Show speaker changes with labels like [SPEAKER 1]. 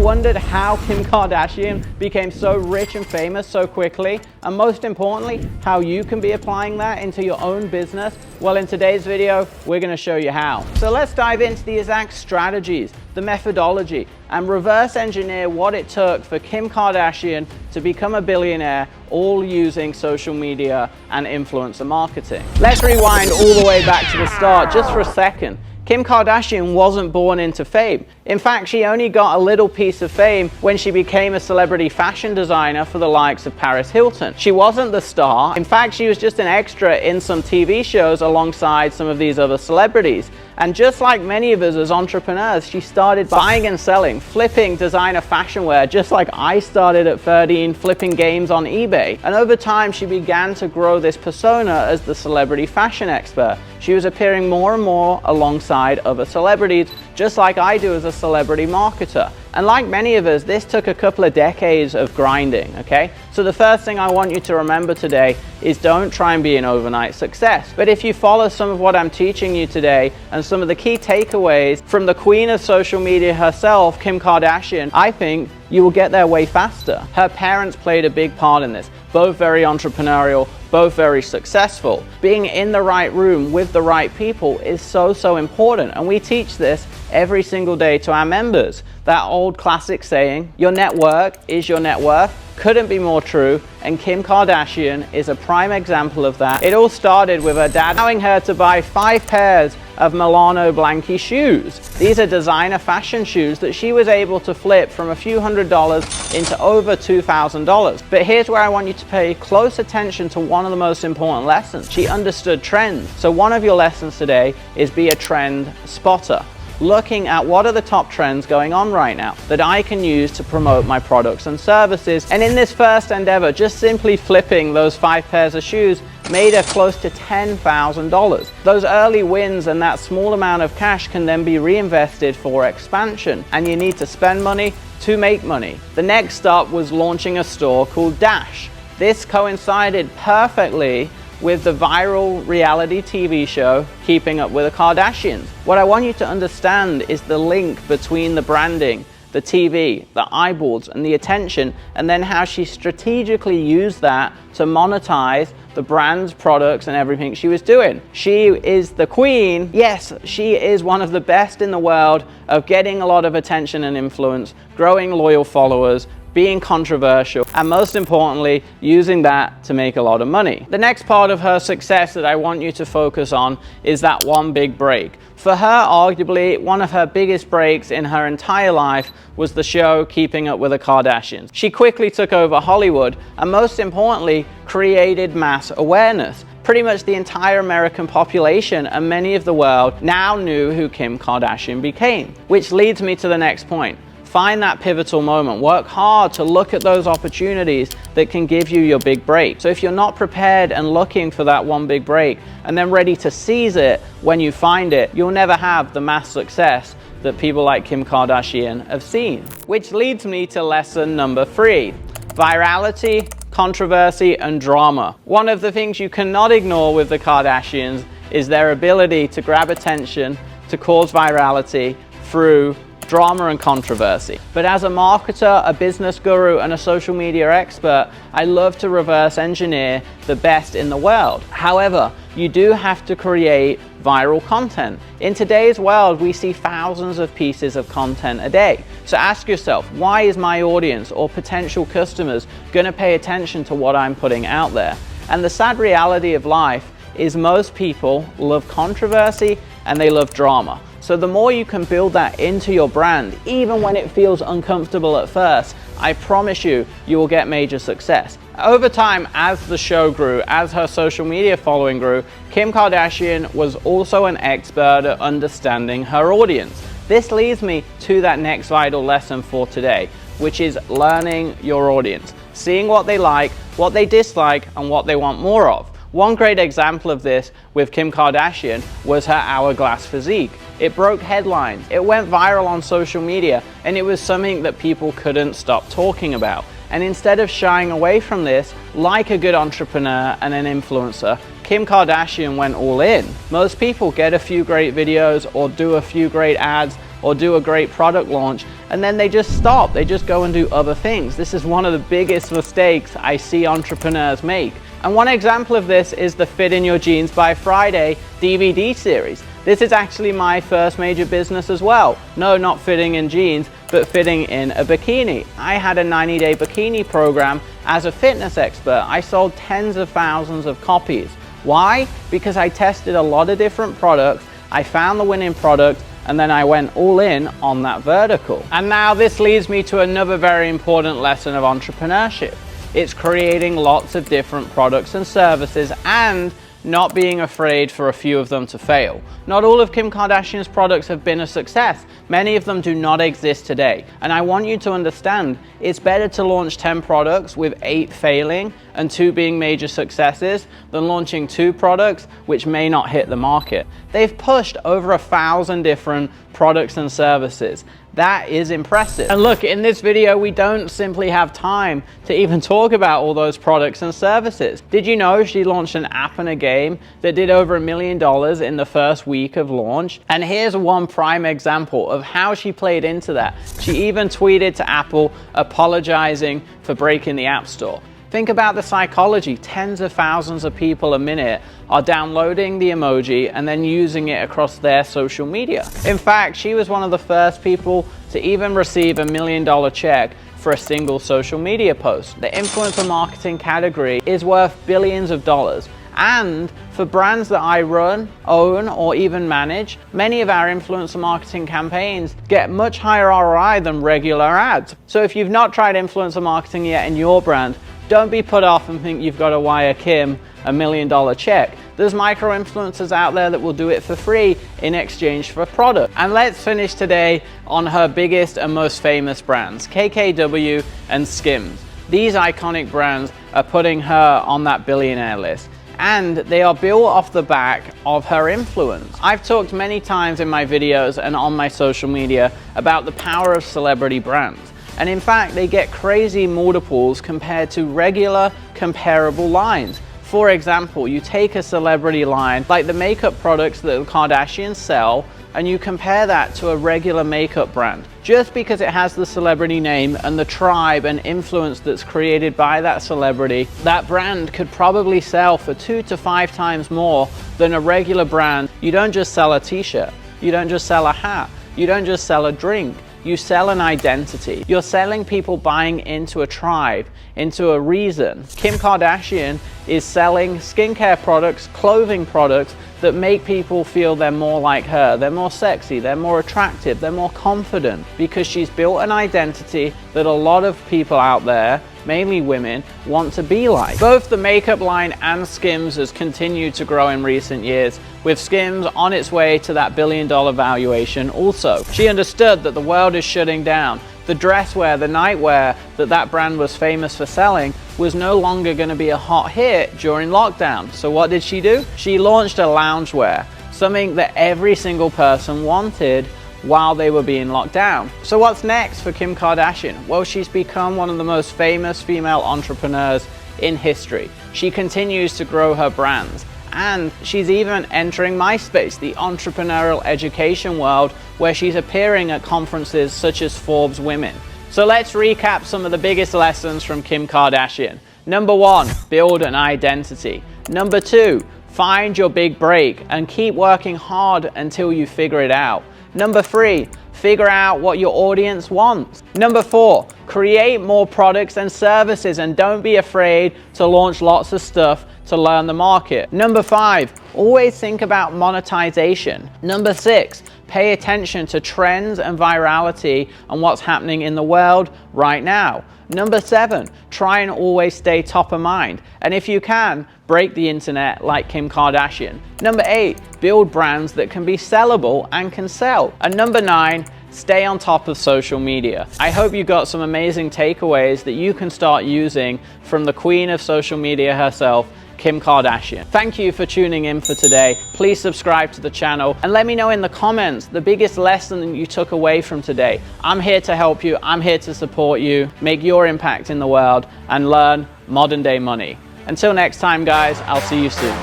[SPEAKER 1] wondered how Kim Kardashian became so rich and famous so quickly? And most importantly, how you can be applying that into your own business? Well, in today's video, we're going to show you how. So let's dive into the exact strategies, the methodology, and reverse engineer what it took for Kim Kardashian to become a billionaire, all using social media and influencer marketing. Let's rewind all the way back to the start just for a second. Kim Kardashian wasn't born into fame. In fact, she only got a little piece of fame when she became a celebrity fashion designer for the likes of Paris Hilton. She wasn't the star. In fact, she was just an extra in some TV shows alongside some of these other celebrities. And just like many of us as entrepreneurs, she started buying and selling, flipping designer fashion wear, just like I started at 13, flipping games on eBay. And over time, she began to grow this persona as the celebrity fashion expert. She was appearing more and more alongside other celebrities, just like I do as a celebrity marketer. And like many of us, this took a couple of decades of grinding, okay? So the first thing I want you to remember today is don't try and be an overnight success. But if you follow some of what I'm teaching you today and some of the key takeaways from the queen of social media herself, Kim Kardashian, I think you will get there way faster. Her parents played a big part in this, both very entrepreneurial, both very successful. Being in the right room with the right people is so important, and we teach this every single day to our members. That old classic saying, your network is your net worth, couldn't be more true, and Kim Kardashian is a prime example of that. It all started with her dad allowing her to buy 5 pairs of Milano Blanchi shoes. These are designer fashion shoes that she was able to flip from a few $100s into over $2,000. But here's where I want you to pay close attention to one of the most important lessons. She understood trends. So one of your lessons today is be a trend spotter, looking at what are the top trends going on right now that I can use to promote my products and services. And in this first endeavor, just simply flipping those 5 pairs of shoes made her close to $10,000. Those early wins and that small amount of cash can then be reinvested for expansion, and you need to spend money to make money. The next stop was launching a store called Dash. This coincided perfectly with the viral reality TV show Keeping Up with the Kardashians. What I want you to understand is the link between the branding, the TV, the eyeballs, and the attention, and then how she strategically used that to monetize the brand's products and everything she was doing. She is the queen. Yes, she is one of the best in the world of getting a lot of attention and influence, growing loyal followers, being controversial, and most importantly, using that to make a lot of money. The next part of her success that I want you to focus on is that one big break. For her, arguably, one of her biggest breaks in her entire life was the show Keeping Up with the Kardashians. She quickly took over Hollywood and most importantly, created mass awareness. Pretty much the entire American population and many of the world now knew who Kim Kardashian became. Which leads me to the next point. Find that pivotal moment. Work hard to look at those opportunities that can give you your big break. So if you're not prepared and looking for that one big break and then ready to seize it when you find it, you'll never have the mass success that people like Kim Kardashian have seen. Which leads me to lesson number 3, virality, controversy, and drama. One of the things you cannot ignore with the Kardashians is their ability to grab attention, to cause virality through drama and controversy. But as a marketer, a business guru, and a social media expert, I love to reverse engineer the best in the world. However, you do have to create viral content. In today's world, we see thousands of pieces of content a day. So ask yourself, why is my audience or potential customers going to pay attention to what I'm putting out there? And the sad reality of life is most people love controversy and they love drama. So the more you can build that into your brand, even when it feels uncomfortable at first, I promise you, you will get major success. Over time, as the show grew, as her social media following grew, Kim Kardashian was also an expert at understanding her audience. This leads me to that next vital lesson for today, which is learning your audience, seeing what they like, what they dislike, and what they want more of. One great example of this with Kim Kardashian was her hourglass physique. It broke headlines, it went viral on social media, and it was something that people couldn't stop talking about. And instead of shying away from this, like a good entrepreneur and an influencer, Kim Kardashian went all in. Most people get a few great videos or do a few great ads, or do a great product launch, and then they just stop. They just go and do other things. This is one of the biggest mistakes I see entrepreneurs make. And one example of this is the Fit in Your Jeans by Friday DVD series. This is actually my first major business as well. No, not fitting in jeans, but fitting in a bikini. I had a 90-day bikini program as a fitness expert. I sold tens of thousands of copies. Why? Because I tested a lot of different products, I found the winning product, and then I went all in on that vertical. And now this leads me to another very important lesson of entrepreneurship. It's creating lots of different products and services and not being afraid for a few of them to fail. Not all of Kim Kardashian's products have been a success. Many of them do not exist today. And I want you to understand, it's better to launch 10 products with 8 failing and 2 being major successes than launching 2 products which may not hit the market. They've pushed over 1,000 different products and services. That is impressive. And look, in this video, we don't simply have time to even talk about all those products and services. Did you know she launched an app and a game that did over $1 million in the first week of launch? And here's one prime example of how she played into that. She even tweeted to Apple apologizing for breaking the App Store. Think about the psychology. Tens of thousands of people a minute are downloading the emoji and then using it across their social media. In fact, she was one of the first people to even receive $1 million check for a single social media post. The influencer marketing category is worth billions of dollars. And for brands that I run, own, or even manage, many of our influencer marketing campaigns get much higher ROI than regular ads. So if you've not tried influencer marketing yet in your brand, don't be put off and think you've got to wire Kim $1 million check. There's micro influencers out there that will do it for free in exchange for a product. And let's finish today on her biggest and most famous brands, KKW and Skims. These iconic brands are putting her on that billionaire list. And they are built off the back of her influence. I've talked many times in my videos and on my social media about the power of celebrity brands. And in fact, they get crazy multiples compared to regular comparable lines. For example, you take a celebrity line like the makeup products that the Kardashians sell, and you compare that to a regular makeup brand. Just because it has the celebrity name and the tribe and influence that's created by that celebrity, that brand could probably sell for 2 to 5 times more than a regular brand. You don't just sell a t-shirt, you don't just sell a hat, you don't just sell a drink. You sell an identity. You're selling people buying into a tribe, into a reason. Kim Kardashian is selling skincare products, clothing products that make people feel they're more like her. They're more sexy, they're more attractive, they're more confident, because she's built an identity that a lot of people out there, mainly women, want to be like. Both the makeup line and Skims has continued to grow in recent years, with Skims on its way to that $1 billion valuation also. She understood that the world is shutting down. The dress wear, the nightwear that brand was famous for selling was no longer going to be a hot hit during lockdown. So what did she do? She launched a loungewear, something that every single person wanted while they were being locked down. So what's next for Kim Kardashian? Well, she's become one of the most famous female entrepreneurs in history. She continues to grow her brands. And she's even entering MySpace, the entrepreneurial education world, where she's appearing at conferences such as Forbes Women. So let's recap some of the biggest lessons from Kim Kardashian. Number 1, build an identity. Number 2, find your big break and keep working hard until you figure it out. Number 3, figure out what your audience wants. Number 4, create more products and services and don't be afraid to launch lots of stuff to learn the market. Number 5, always think about monetization. Number 6, pay attention to trends and virality and what's happening in the world right now. Number 7, try and always stay top of mind. And if you can, break the internet like Kim Kardashian. Number 8, build brands that can be sellable and can sell. And number 9, stay on top of social media. I hope you got some amazing takeaways that you can start using from the queen of social media herself, Kim Kardashian. Thank you for tuning in for today. Please subscribe to the channel and let me know in the comments the biggest lesson that you took away from today. I'm here to help you. I'm here to support you, make your impact in the world, and learn modern day money. Until next time, guys, I'll see you soon.